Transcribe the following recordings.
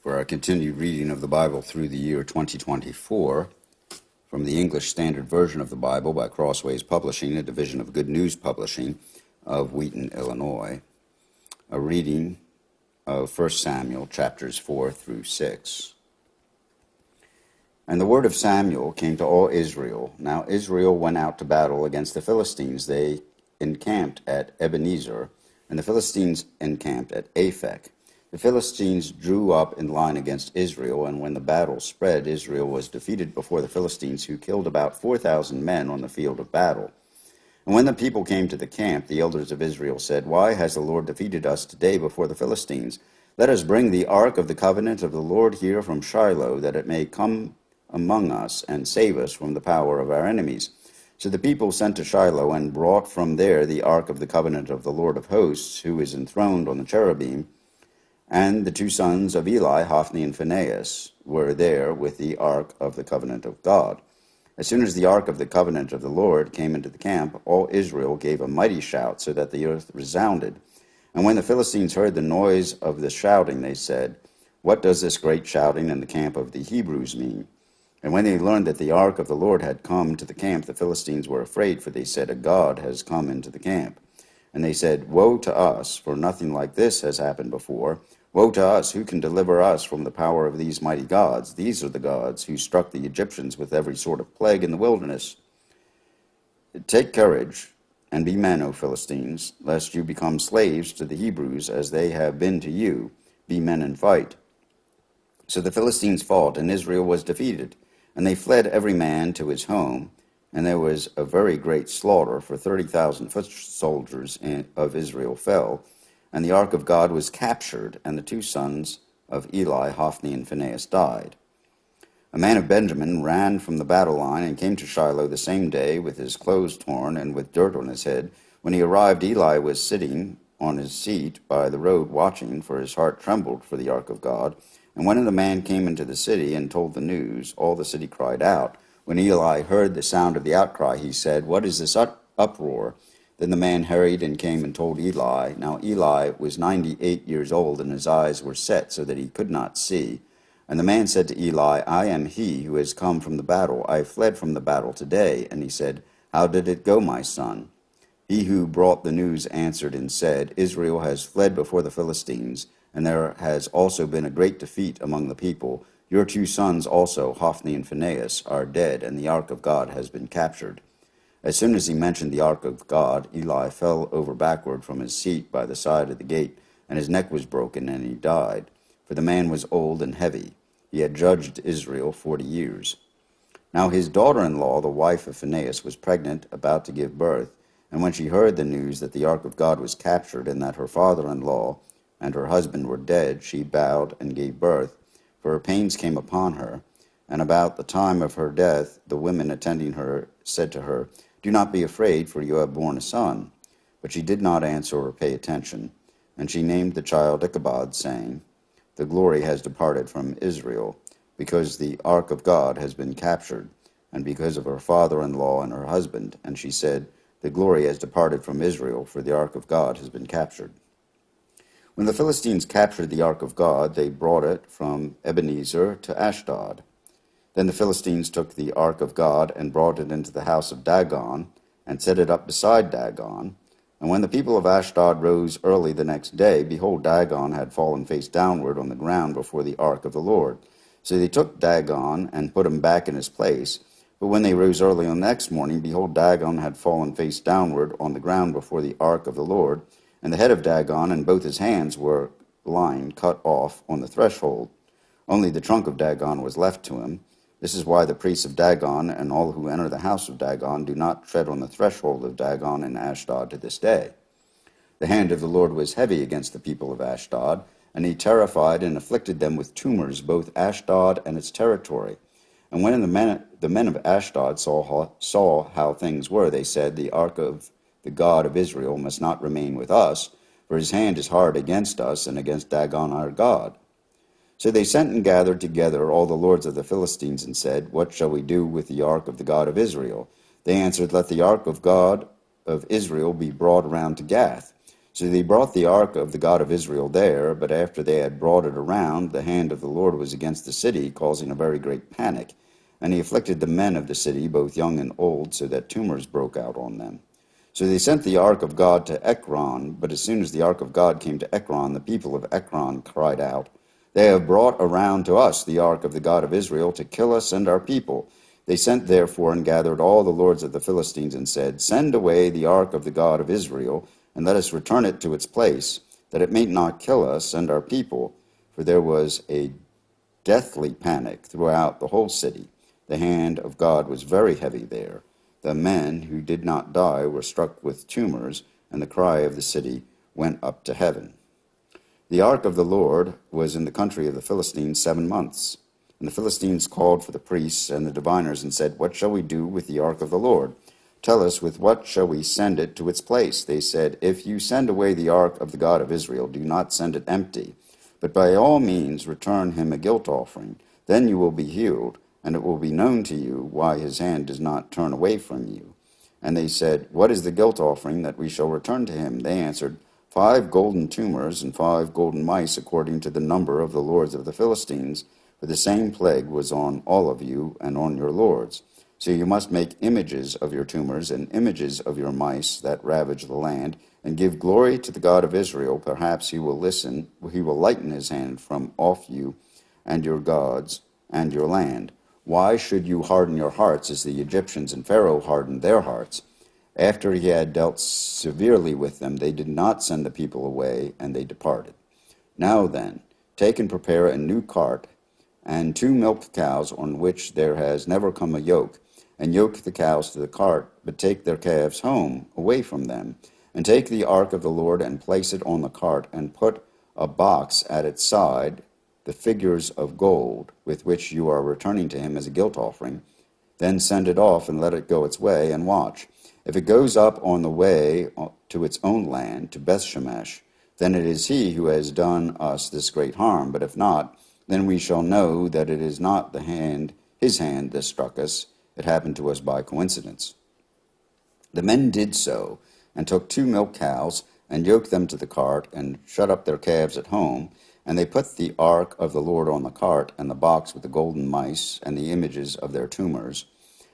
For our continued reading of the Bible through the year 2024 from the English Standard Version of the Bible by Crossways Publishing, a division of Good News Publishing of Wheaton, Illinois. A reading of 1 Samuel chapters 4 through 6. And the word of Samuel came to all Israel. Now Israel went out to battle against the Philistines. They encamped at Ebenezer, and the Philistines encamped at Aphek. The Philistines drew up in line against Israel, and when the battle spread, Israel was defeated before the Philistines, who killed about 4,000 men on the field of battle. And when the people came to the camp, the elders of Israel said, "Why has the Lord defeated us today before the Philistines? Let us bring the ark of the covenant of the Lord here from Shiloh, that it may come among us and save us from the power of our enemies." So the people sent to Shiloh and brought from there the ark of the covenant of the Lord of hosts, who is enthroned on the cherubim. And the two sons of Eli, Hophni and Phinehas, were there with the ark of the covenant of God. As soon as the ark of the covenant of the Lord came into the camp, all Israel gave a mighty shout, so that the earth resounded. And when the Philistines heard the noise of the shouting, they said, "What does this great shouting in the camp of the Hebrews mean?" And when they learned that the ark of the Lord had come to the camp, the Philistines were afraid, for they said, "A god has come into the camp." And they said, "Woe to us, for nothing like this has happened before. Woe to us, who can deliver us from the power of these mighty gods? These are the gods who struck the Egyptians with every sort of plague in the wilderness. Take courage and be men, O Philistines, lest you become slaves to the Hebrews, as they have been to you. Be men and fight." So the Philistines fought, and Israel was defeated. And they fled every man to his home, and there was a very great slaughter, for 30,000 foot soldiers of Israel fell. And the ark of God was captured, and the two sons of Eli, Hophni and Phinehas, died. A man of Benjamin ran from the battle line and came to Shiloh the same day with his clothes torn and with dirt on his head. When he arrived, Eli was sitting on his seat by the road watching, for his heart trembled for the ark of God. And when the man came into the city and told the news, all the city cried out. When Eli heard the sound of the outcry, he said, "What is this uproar?" Then the man hurried and came and told Eli. Now Eli was 98 years old, and his eyes were set so that he could not see. And the man said to Eli, "I am he who has come from the battle. I fled from the battle today." And he said, "How did it go, my son?" He who brought the news answered and said, "Israel has fled before the Philistines, and there has also been a great defeat among the people. Your two sons also, Hophni and Phinehas, are dead, and the ark of God has been captured." As soon as he mentioned the ark of God, Eli fell over backward from his seat by the side of the gate, and his neck was broken, and he died. For the man was old and heavy. He had judged Israel 40 years. Now his daughter-in-law, the wife of Phinehas, was pregnant, about to give birth. And when she heard the news that the ark of God was captured, and that her father-in-law and her husband were dead, she bowed and gave birth, for her pains came upon her. And about the time of her death, the women attending her said to her, "Do not be afraid, for you have borne a son." But she did not answer or pay attention. And she named the child Ichabod, saying, "The glory has departed from Israel, because the ark of God has been captured, and because of her father-in-law and her husband." And she said, "The glory has departed from Israel, for the ark of God has been captured." When the Philistines captured the ark of God, they brought it from Ebenezer to Ashdod. Then the Philistines took the ark of God and brought it into the house of Dagon and set it up beside Dagon. And when the people of Ashdod rose early the next day, behold, Dagon had fallen face downward on the ground before the ark of the Lord. So they took Dagon and put him back in his place. But when they rose early on the next morning, behold, Dagon had fallen face downward on the ground before the ark of the Lord. And the head of Dagon and both his hands were lying cut off on the threshold. Only the trunk of Dagon was left to him. This is why the priests of Dagon and all who enter the house of Dagon do not tread on the threshold of Dagon in Ashdod to this day. The hand of the Lord was heavy against the people of Ashdod, and he terrified and afflicted them with tumors, both Ashdod and its territory. And when the men of Ashdod saw how things were, they said, "The ark of the God of Israel must not remain with us, for his hand is hard against us and against Dagon our God." So they sent and gathered together all the lords of the Philistines and said, "What shall we do with the ark of the God of Israel?" They answered, "Let the ark of God of Israel be brought around to Gath." So they brought the ark of the God of Israel there, but after they had brought it around, the hand of the Lord was against the city, causing a very great panic. And he afflicted the men of the city, both young and old, so that tumors broke out on them. So they sent the ark of God to Ekron, but as soon as the ark of God came to Ekron, the people of Ekron cried out, "They have brought around to us the ark of the God of Israel to kill us and our people." They sent therefore and gathered all the lords of the Philistines and said, "Send away the ark of the God of Israel, and let us return it to its place, that it may not kill us and our people." For there was a deathly panic throughout the whole city. The hand of God was very heavy there. The men who did not die were struck with tumors, and the cry of the city went up to heaven. The ark of the Lord was in the country of the Philistines 7 months. And the Philistines called for the priests and the diviners and said, "What shall we do with the ark of the Lord? Tell us, with what shall we send it to its place?" They said, "If you send away the ark of the God of Israel, do not send it empty, but by all means return him a guilt offering. Then you will be healed, and it will be known to you why his hand does not turn away from you." And they said, "What is the guilt offering that we shall return to him?" They answered, 5 golden tumors and 5 golden mice, according to the number of the lords of the Philistines, for the same plague was on all of you and on your lords. So you must make images of your tumors and images of your mice that ravage the land, and give glory to the God of Israel. Perhaps he will lighten his hand from off you and your gods and your land. Why should you harden your hearts as the Egyptians and Pharaoh hardened their hearts? After he had dealt severely with them, they did not send the people away, and they departed. Now then, take and prepare a new cart, and 2 milk cows on which there has never come a yoke, and yoke the cows to the cart, but take their calves home, away from them. And take the ark of the Lord, and place it on the cart, and put a box at its side, the figures of gold, with which you are returning to him as a guilt offering. Then send it off, and let it go its way, and watch. If it goes up on the way to its own land, to Bethshemesh, then it is he who has done us this great harm. But if not, then we shall know that it is not his hand that struck us. It happened to us by coincidence. The men did so, and took 2 milk cows, and yoked them to the cart, and shut up their calves at home. And they put the ark of the Lord on the cart, and the box with the golden mice, and the images of their tumors.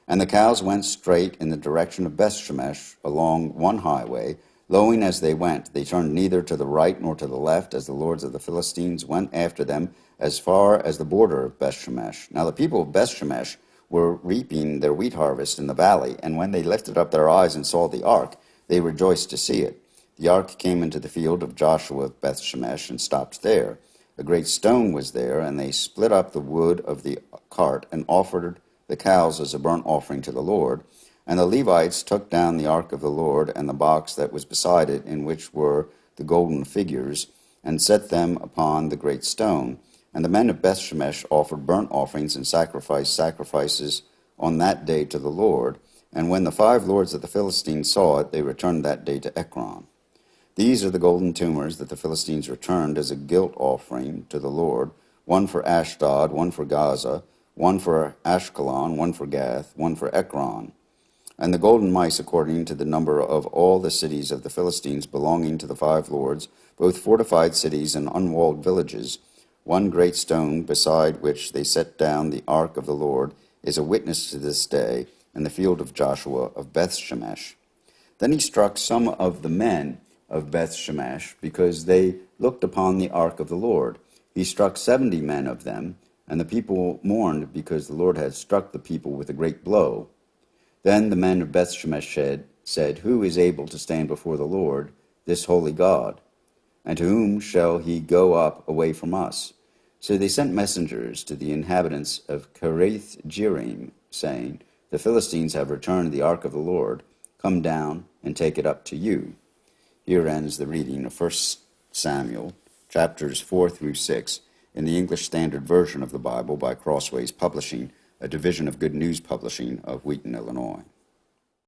And the cows went straight in the direction of Bethshemesh along one highway. Lowing as they went, they turned neither to the right nor to the left, as the lords of the Philistines went after them as far as the border of Bethshemesh. Now the people of Bethshemesh were reaping their wheat harvest in the valley, and when they lifted up their eyes and saw the ark, they rejoiced to see it. The ark came into the field of Joshua of Bethshemesh and stopped there. A great stone was there, and they split up the wood of the cart and offered the cows as a burnt offering to the Lord. And the Levites took down the ark of the Lord and the box that was beside it, in which were the golden figures, and set them upon the great stone. And the men of Bethshemesh offered burnt offerings and sacrifices on that day to the Lord. And when the 5 lords of the Philistines saw it, they returned that day to Ekron. These are the golden tumors that the Philistines returned as a guilt offering to the Lord, 1 for Ashdod, 1 for Gaza, 1 for Ashkelon, 1 for Gath, 1 for Ekron. And the golden mice according to the number of all the cities of the Philistines belonging to the 5 lords, both fortified cities and unwalled villages. 1 great stone beside which they set down the ark of the Lord is a witness to this day in the field of Joshua of Bethshemesh. Then he struck some of the men of Bethshemesh, because they looked upon the ark of the Lord. He struck 70 men of them, and the people mourned, because the Lord had struck the people with a great blow. Then the men of Bethshemesh said, "Who is able to stand before the Lord, this holy God? And to whom shall he go up away from us?" So they sent messengers to the inhabitants of Kiriath-Jearim, saying, "The Philistines have returned the ark of the Lord. Come down and take it up to you." Here ends the reading of 1 Samuel, chapters 4 through 6, in the English Standard Version of the Bible by Crossways Publishing, a division of Good News Publishing of Wheaton, Illinois.